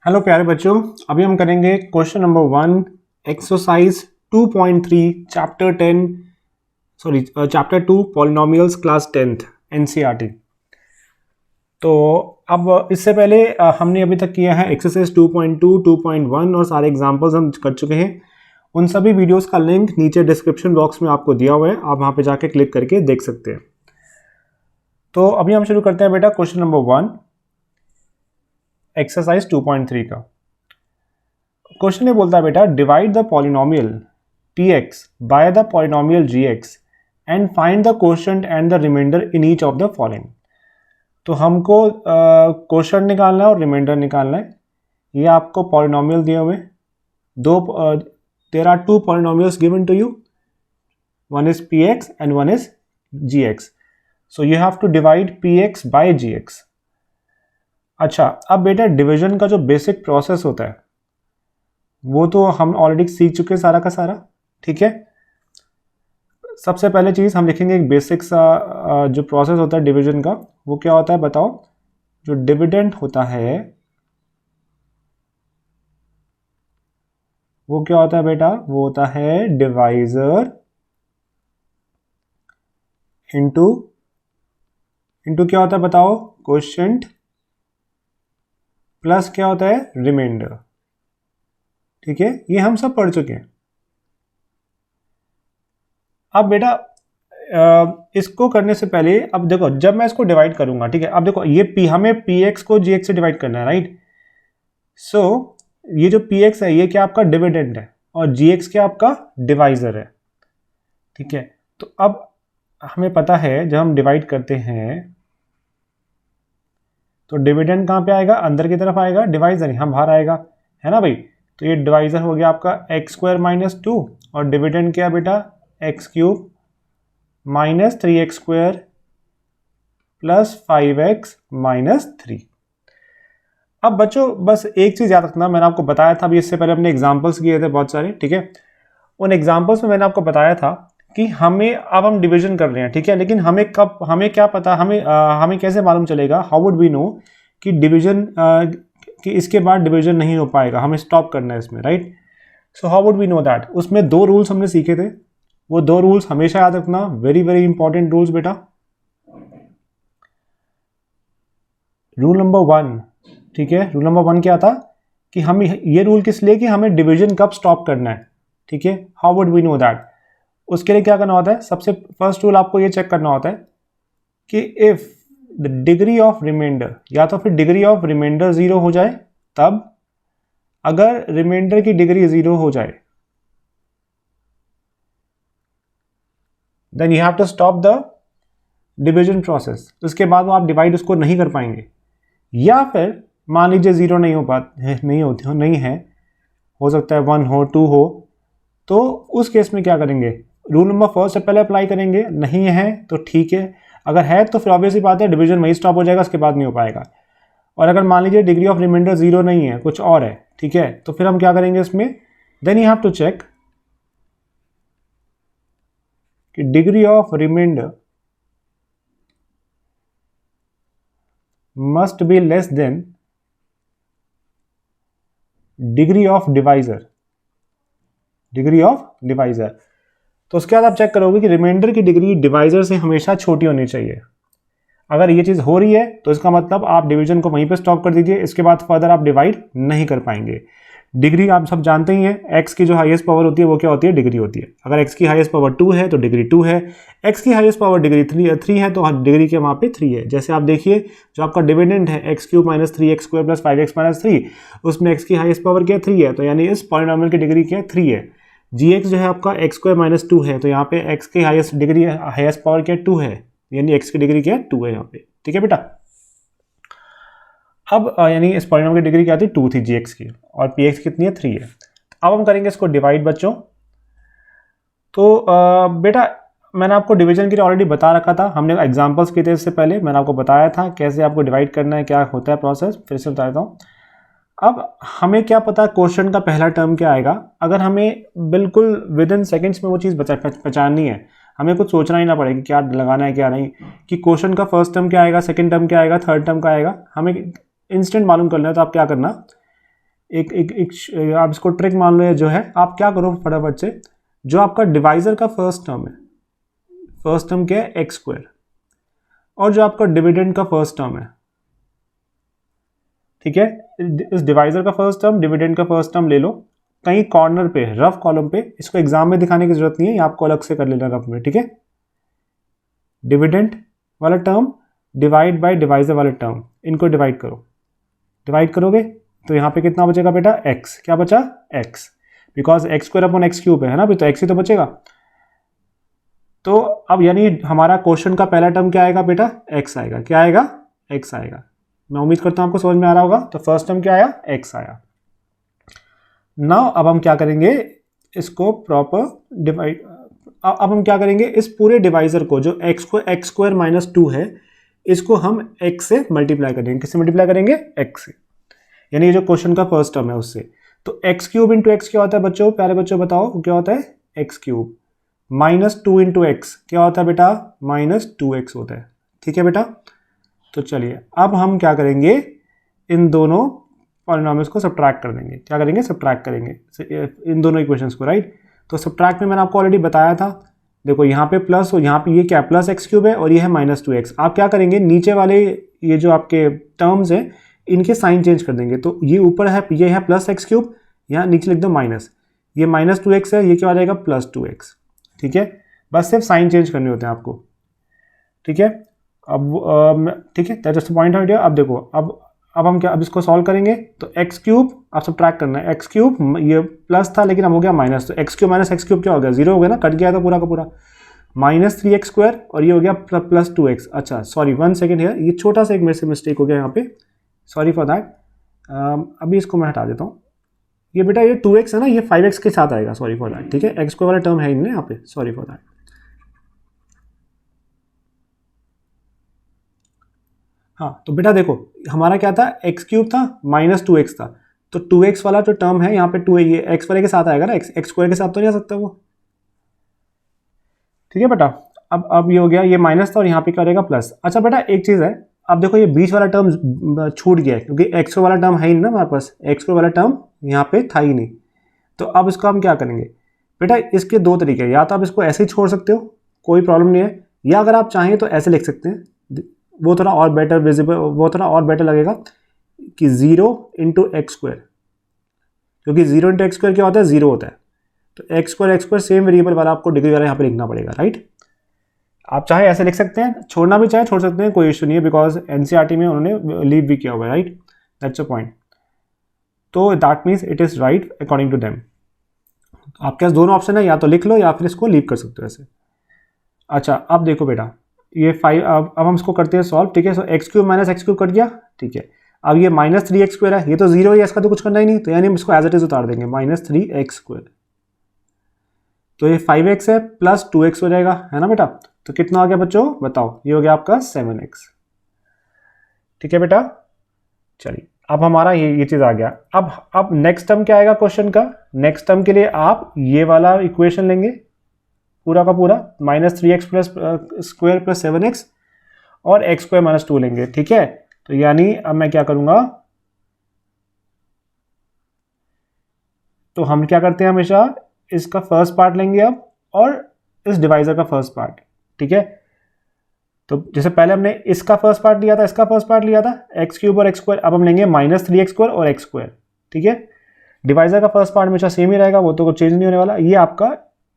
Hello प्यारे बच्चों, अभी हम करेंगे question number 1 exercise 2.3 chapter 2 polynomials class 10th NCERT. तो अब इससे पहले हमने अभी तक किया है एक्सरसाइज 2.2, 2.1 और सारे एग्जांपल्स हम कर चुके हैं। उन सभी वीडियोस का लिंक नीचे डिस्क्रिप्शन बॉक्स में आपको दिया हुआ है, आप वहाँ पे जाके क्लिक करके देख सकते हैं। तो अभी हम शुरू करते हैं बेटा क्वेश्चन नंबर 1 एक्सरसाइज 2.3 का। क्वेश्चन ये बोलता है बेटा, divide the polynomial tx by the polynomial gx and find the quotient and the remainder in each of the following. तो हमको कोशेंट निकालना है और रिमाइंडर निकालना है। ये आपको पॉलिनोमियल दिए हुए दो, there are two polynomials given to you, one is px and one is gx, so you have to divide px by gx। अच्छा, अब बेटा डिवीजन का जो बेसिक प्रोसेस होता है वो तो हम ऑलरेडी सीख चुके हैं सारा का सारा, ठीक है। सबसे पहले चीज़ हम लिखेंगे एक बेसिक सा जो प्रोसेस होता है डिवीजन का, वो क्या होता है बताओ। जो डिविडेंड होता है वो क्या होता है बेटा, वो होता है डिवाइजर इनटू क्या होता है बताओ, कोशेंट प्लस क्या होता है, रिमाइंडर, ठीक है। ये हम सब पढ़ चुके हैं। अब बेटा इसको करने से पहले अब देखो, जब मैं इसको डिवाइड करूंगा, ठीक है, अब देखो ये हमें px को gx से डिवाइड करना है, राइट। सो ये जो px है ये क्या आपका डिविडेंड है और gx क्या आपका डिवाइजर है, ठीक है। तो अब हमें पता है जब हम डिवाइड करते हैं तो डिविडेंड कहाँ पे आएगा, अंदर की तरफ आएगा, डिवाइजर यहाँ बाहर आएगा, है ना भाई। तो ये डिवाइजर हो गया आपका एक्स स्क्वायर माइनस 2 और डिविडेंड क्या बेटा, x cube minus 3x square plus 5x minus 3। अब बच्चों बस एक चीज़ याद रखना, मैंने आपको बताया था अभी इससे पहले अपने एग्जांपल्स किए थे बहुत सारे, ठीक है। उन एग्जांपल्स में मैंने आपको बताया था कि हमें अब हम डिवीजन कर रहे हैं, ठीक है, लेकिन हमें क्या पता, हमें कैसे मालूम चलेगा, हाउ वुड वी नो कि डिवीजन कि इसके बाद डिवीजन नहीं हो पाएगा, हमें स्टॉप करना है इसमें, right. So how would we know that, उसमें दो रूल्स हमने सीखे थे, वो दो रूल्स हमेशा याद रखना, वेरी वेरी इंपॉर्टेंट रूल्स बेटा। रूल नंबर 1, ठीक है, रूल नंबर 1 क्या था कि हम ये रूल किस लिए कि हमें डिवीजन कब स्टॉप करना है, ठीक है। How would we know that, उसके लिए क्या करना होता है, सबसे फर्स्ट रूल आपको ये चेक करना होता है कि if the degree of remainder, या तो फिर डिग्री ऑफ रिमाइंडर 0 हो जाए तब, अगर रिमाइंडर की डिग्री 0 हो जाए then you have to stop the division process, उसके बाद वो आप डिवाइड उसको नहीं कर पाएंगे। या फिर मान लीजिए 0 नहीं हो नहीं है, हो सकता है 1 हो 2 हो, तो उस केस में क्या करेंगे, रूल नंबर 4 से पहले अप्लाई करेंगे, नहीं है तो ठीक है, अगर है तो फिर ऑब्वियसली बात है डिवीजन वहीं स्टॉप हो जाएगा, उसके बाद नहीं हो पाएगा। और अगर मान लीजिए डिग्री ऑफ रिमाइंडर 0 नहीं है, कुछ और है, ठीक है, तो फिर हम क्या करेंगे इसमें, then you have to check कि degree of remainder must be less than degree of divisor, degree of divisor. तो उसके बाद आप चेक करोगे कि रिमाइंडर की डिग्री डिवाइजर से हमेशा छोटी होनी चाहिए। अगर ये चीज़ हो रही है तो इसका मतलब आप डिवीजन को वहीं पे स्टॉप कर दीजिए, इसके बाद फर्दर आप डिवाइड नहीं कर पाएंगे। डिग्री आप सब जानते ही हैं, एक्स की जो हाईएस्ट पावर होती है वो क्या होती है, डिग्री होती है। अगर एक्स की हाईएस्ट पावर 2 है तो डिग्री 2 है, एक्स की हाईएस्ट पावर डिग्री 3 है तो डिग्री के वहाँ पे 3 है। जैसे आप देखिए जो आपका डिविडेंड है x cube minus 3x square plus 5x minus 3, उसमें एक्स की हाईएस्ट पावर क्या 3 है, तो यानी इस पॉलिनोमियल की डिग्री क्या 3 है। gx जो है आपका एक्स स्क्वायर माइनस 2 है, तो यहाँ पे एक्स की हाईएस्ट डिग्री हाईएस्ट पावर क्या 2 है, यानी एक्स की डिग्री क्या 2 है यहाँ पे, ठीक है बेटा। अब यानी इस पॉलिनोमियल की डिग्री क्या थी, 2 थी gx की, और px कितनी है, 3 है। अब हम करेंगे इसको डिवाइड बच्चों। तो बेटा मैंने आपको डिवीजन के लिए ऑलरेडी बता रखा था, हमने एग्जांपल्स किए थे इससे पहले, मैंने आपको बताया था कैसे आपको डिवाइड करना है, क्या होता है प्रोसेस, फिर से बता देता हूँ। अब हमें क्या पता क्वेश्चन का पहला टर्म क्या आएगा, अगर हमें बिल्कुल विद इन सेकेंड्स में वो चीज़ पहचाननी है, हमें कुछ सोचना ही ना पड़े कि क्या लगाना है क्या नहीं, कि क्वेश्चन का फर्स्ट टर्म क्या आएगा, सेकंड टर्म क्या आएगा, थर्ड टर्म क्या आएगा, हमें इंस्टेंट मालूम करना है। तो आप क्या करना, आप इसको ट्रिक मान लो, या जो है आप क्या करो फटाफट से, जो आपका डिवाइजर का फर्स्ट टर्म है, फर्स्ट टर्म क्या है एक्स स्क्वायर, और जो आपका डिविडेंड का फर्स्ट टर्म है, ठीक है, इस डिवाइजर का फर्स्ट टर्म डिविडेंड का फर्स्ट टर्म ले लो कहीं कॉर्नर पे, रफ कॉलम पे, इसको एग्जाम में दिखाने की जरूरत नहीं है, आपको अलग से कर लेना रफ में, ठीक है। डिविडेंड वाला टर्म डिवाइड बाय डिवाइजर वाले टर्म, इनको डिवाइड करो, डिवाइड करोगे तो यहाँ पे कितना बचेगा बेटा x, क्या बचा x, because x square upon x cube है ना, अभी तो x ही तो बचेगा। तो अब यानी हमारा क्वेश्चन का पहला टर्म क्या आएगा बेटा, x आएगा, क्या आएगा x आएगा। मैं उम्मीद करता हूँ आपको समझ में आ रहा होगा। तो फर्स्ट टर्म क्या आया, x आया। नाउ अब हम क्या करेंगे, इसको प्रॉपर डिवाइड, अब हम क्या करेंगे, इस पूरे डिवाइजर को जो एक्स स्क्वायर माइनस 2 है, इसको हम x से मल्टीप्लाई करेंगे। किससे मल्टीप्लाई करेंगे, x से, यानी ये जो क्वेश्चन का फर्स्ट टर्म है उससे। तो एक्स क्यूब इंटू एक्स क्या होता है बच्चों, प्यारे बच्चों बताओ क्या होता है, x cube minus 2 into x क्या होता है बेटा, माइनस 2x होता है, ठीक है बेटा। तो चलिए अब हम क्या करेंगे, इन दोनों पॉलिनॉमियल्स को सब्ट्रैक्ट कर देंगे। क्या करेंगे, सब्ट्रैक्ट करेंगे इन दोनों इक्वेशंस को, राइट। तो सब्ट्रैक्ट में मैंने आपको ऑलरेडी बताया था, देखो यहाँ पे प्लस और यहाँ पे ये क्या प्लस एक्स क्यूब है और ये है माइनस 2x। आप क्या करेंगे, नीचे वाले ये जो आपके टर्म्स हैं इनके साइन चेंज कर देंगे। तो ये ऊपर है, ये है प्लस एक्स क्यूब, यहाँ नीचे लिख दो माइनस, ये माइनस 2x है, ये क्या आ जाएगा प्लस 2x, ठीक है। बस सिर्फ साइन चेंज करने होते हैं आपको, ठीक है। अब ठीक है, that's the point of idea. अब देखो, अब हम क्या, अब इसको सॉल्व करेंगे तो एक्स क्यूब आप सब्ट्रैक्ट करना है, एक्स क्यूब ये प्लस था लेकिन अब हो गया माइनस, तो x cube minus x cube क्या हो गया, जीरो हो गया ना, कट गया था पूरा का पूरा, माइनस 3x स्क्वायर और ये हो गया प्लस 2x। अच्छा सॉरी 1 सेकेंड है, ये छोटा सा एक मेरे से मिस्टेक हो गया यहाँ पे, सॉरी फॉर दैट। अभी इसको मैं हटा देता हूँ, ये बेटा ये 2x है ना, ये 5x के साथ आएगा, सॉरी फॉर दैट, ठीक है। एक्स स्क्वायर वाला टर्म है इनमें यहाँ पे, सॉरी फॉर दैट। हाँ तो बेटा देखो हमारा क्या था, एक्स क्यूब था माइनस 2x था, तो 2x वाला जो टर्म है यहाँ पे 2 ये एक्स वाले के साथ आएगा ना, एक्स स्क्वायर के साथ तो नहीं आ सकता वो, ठीक है बेटा। अब ये हो गया, ये माइनस था और यहाँ पे क्या रहेगा प्लस। अच्छा बेटा एक चीज़ है, अब देखो ये बीच वाला टर्म छूट गया है क्योंकि एक्स वाला टर्म है ही नहीं ना हमारे पास, एक्स वाला टर्म यहाँ पे था ही नहीं। तो अब इसको हम क्या करेंगे बेटा, इसके दो तरीके हैं, या तो आप इसको ऐसे ही छोड़ सकते हो, कोई प्रॉब्लम नहीं है, या अगर आप चाहें तो ऐसे लिख सकते हैं, वो थोड़ा और बेटर विजिबल, वो थोड़ा और बेटर लगेगा कि 0 इंटू एक्स स्क्वायर, क्योंकि 0 इंटू एक्स स्क्वायर क्या होता है, 0 होता है। तो एक्स स्क्वायर सेम वेरिएबल वाला आपको डिग्री वाला यहाँ पे लिखना पड़ेगा, राइट। आप चाहे ऐसे लिख सकते हैं, छोड़ना भी चाहे छोड़ सकते हैं, कोई इशू नहीं है, बिकॉज एनसीईआरटी में उन्होंने लीव भी किया हुआ है, राइट, दैट्स अ पॉइंट। तो that means it is right according to them. आपके पास दोनों ऑप्शन है, या तो लिख लो या फिर इसको लीव कर सकते हो ऐसे। अच्छा अब देखो बेटा, ये 5, अब हम इसको करते हैं सॉल्व, ठीक है। So x cube minus x cube cut गया, ठीक है। अब ये माइनस 3x स्क्वायर है, ये तो जीरो है, इसका तो कुछ करना ही नहीं, तो यानी हम इसको एज इट इज उतार देंगे, माइनस 3x स्क्वायर। तो ये 5x है प्लस 2x हो जाएगा, है ना बेटा। तो कितना हो गया बच्चों बताओ, ये हो गया आपका 7x, ठीक है बेटा। चलिए अब हमारा ये चीज़ आ गया। अब नेक्स्ट टर्म क्या आएगा क्वेश्चन का, नेक्स्ट टर्म के लिए आप ये वाला इक्वेशन लेंगे पूरा का पूरा, minus 3x plus square plus 7x और एक्स स्क्वायर माइनस 2 लेंगे, ठीक है। तो यानी अब मैं क्या करूंगा, तो हम क्या करते हैं हमेशा, इसका फर्स्ट पार्ट लेंगे अब, और इस डिवाइजर का फर्स्ट पार्ट, ठीक है। तो जैसे पहले हमने इसका फर्स्ट पार्ट लिया था, इसका फर्स्ट पार्ट लिया था एक्स क्यूब और एक्स स्क्वायर, अब हम लेंगे माइनस 3x स्क्वायर और एक्स स्क्वायर, ठीक है। डिवाइजर का फर्स्ट पार्ट हमेशा सेम ही रहेगा, वो तो कुछ चेंज नहीं होने वाला। ये आपका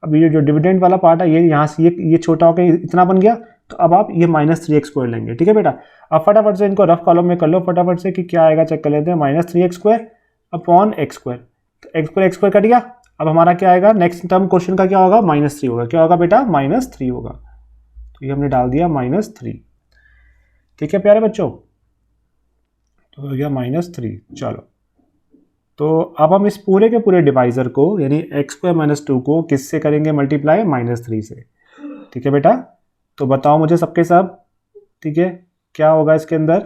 अब ये जो डिविडेंड वाला पार्ट है, ये यहाँ से ये छोटा होकर इतना बन गया, तो अब आप ये माइनस 3x स्क्वायर लेंगे, ठीक है बेटा। अब फटाफट से इनको रफ कॉलम में कर लो फटाफट से कि क्या आएगा, चेक कर लेते हैं। Minus 3x square upon x square, तो एक्स स्क्वायर कट गया। अब हमारा क्या आएगा, नेक्स्ट टर्म क्वेश्चन का क्या होगा, -3 होगा, क्या होगा बेटा, -3 होगा। तो ये हमने डाल दिया -3, ठीक है प्यारे बच्चों। तो हो गया -3, चलो। तो अब हम इस पूरे के पूरे डिवाइजर को यानी एक्स स्क्वायर माइनस 2 को किससे करेंगे मल्टीप्लाई, -3 से, ठीक है बेटा। तो बताओ मुझे सबके सब, ठीक है, क्या होगा इसके अंदर।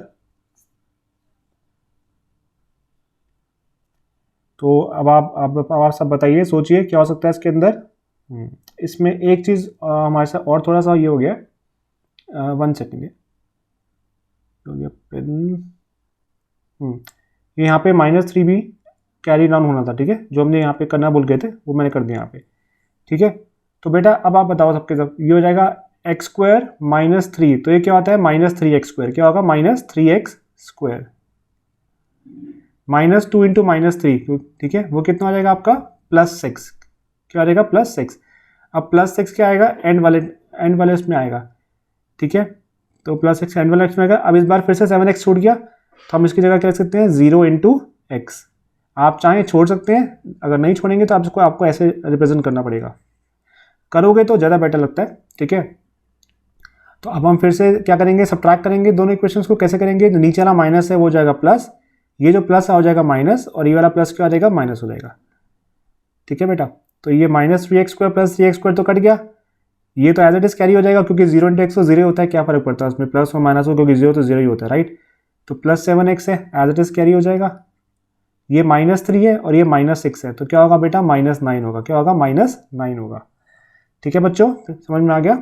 तो अब आप सब बताइए, सोचिए क्या हो सकता है इसके अंदर। इसमें एक चीज़ हमारे साथ और थोड़ा सा ये हो गया, 1 सेकेंड हो गया पेन, ये यहाँ पे -3 भी कैरी डाउन होना था, ठीक है, जो हमने यहाँ पे करना भूल गए थे वो मैंने कर दिया यहाँ पे, ठीक है। तो बेटा अब आप बताओ सबके सब, ये हो जाएगा एक्स स्क्वायर माइनस 3, तो ये क्या होता है माइनस 3x स्क्वायर, क्या होगा minus 3x square, minus 2 into minus 3, ठीक है, वो कितना हो जाएगा आपका +6, क्या हो जाएगा +6। अब +6 क्या आएगा एंड वाले उसमें आएगा, ठीक है, तो +6 एंड वाले में आएगा। अब इस बार फिर से 7x छूट गया, तो हम इसकी जगह क्या लिख सकते हैं 0 इंटू एक्स। आप चाहें छोड़ सकते हैं, अगर नहीं छोड़ेंगे तो आपको ऐसे रिप्रेजेंट करना पड़ेगा, करोगे तो ज़्यादा बेटर लगता है, ठीक है। तो अब हम फिर से क्या करेंगे, सब्ट्रैक्ट करेंगे दोनों इक्वेशंस को। कैसे करेंगे, जो नीचे वाला माइनस है वो हो जाएगा प्लस, ये जो प्लस हो जाएगा माइनस, और ये वाला प्लस क्या हो जाएगा माइनस हो जाएगा, ठीक है बेटा। तो ये minus 3x square plus 3x square तो कट गया, ये तो एज इट इज कैरी हो जाएगा, क्योंकि 0 इंटू एक्स तो 0 होता है, क्या फर्क पड़ता है उसमें, प्लस हो माइनस हो, क्योंकि 0 तो 0 ही होता है, राइट। तो +7x है, एज इट इज कैरी हो जाएगा। ये -3 है और ये -6 है, तो क्या होगा बेटा -9 होगा, क्या होगा -9 होगा, ठीक है बच्चों, समझ में आ गया।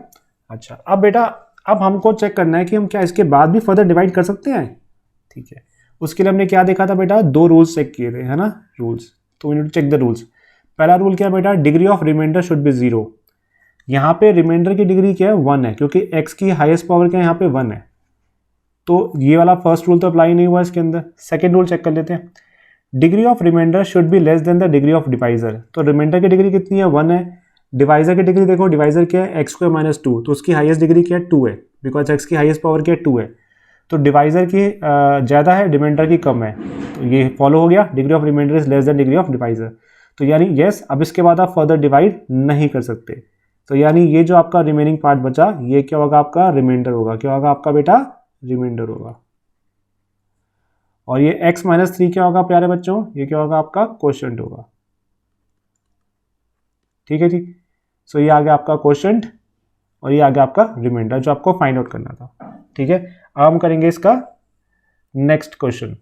अच्छा अब बेटा अब हमको चेक करना है कि हम क्या इसके बाद भी फर्दर डिवाइड कर सकते हैं, ठीक है। उसके लिए हमने क्या देखा था बेटा, 2 रूल्स चेक किए थे, है ना, रूल्स। तो we need to check the rules. पहला रूल क्या है बेटा, degree of remainder should be 0। यहाँ पे रिमाइंडर की डिग्री क्या है 1 है, क्योंकि x की हाईएस्ट पावर क्या है यहाँ पे 1 है, तो ये वाला फर्स्ट रूल तो अप्लाई नहीं हुआ इसके अंदर। सेकेंड रूल चेक कर लेते हैं, degree of remainder should be less than the degree of divisor. तो रिमाइंडर की डिग्री कितनी है 1 है, डिवाइजर की डिग्री देखो, डिवाइजर क्या है x स्क्वायर माइनस 2, तो उसकी हाईएस्ट डिग्री क्या है 2 है, बिकॉज x की हाईएस्ट पावर क्या है 2 है, तो डिवाइजर की ज़्यादा है, रिमाइंडर की कम है, तो ये फॉलो हो गया, degree of remainder is less than degree of divisor. तो यानी यस, अब इसके बाद आप फर्दर डिवाइड नहीं कर सकते, तो यानी ये जो आपका रिमेनिंग पार्ट बचा ये क्या होगा आपका रिमाइंडर होगा, क्या होगा आपका बेटा रिमाइंडर होगा। और ये x माइनस 3 क्या होगा प्यारे बच्चों, ये क्या होगा आपका क्वोशंट होगा, ठीक है जी। सो ये आ गया आपका क्वोशंट और ये आ गया आपका रिमाइंडर जो आपको फाइंड आउट करना था, ठीक है। अब हम करेंगे इसका नेक्स्ट क्वेश्चन।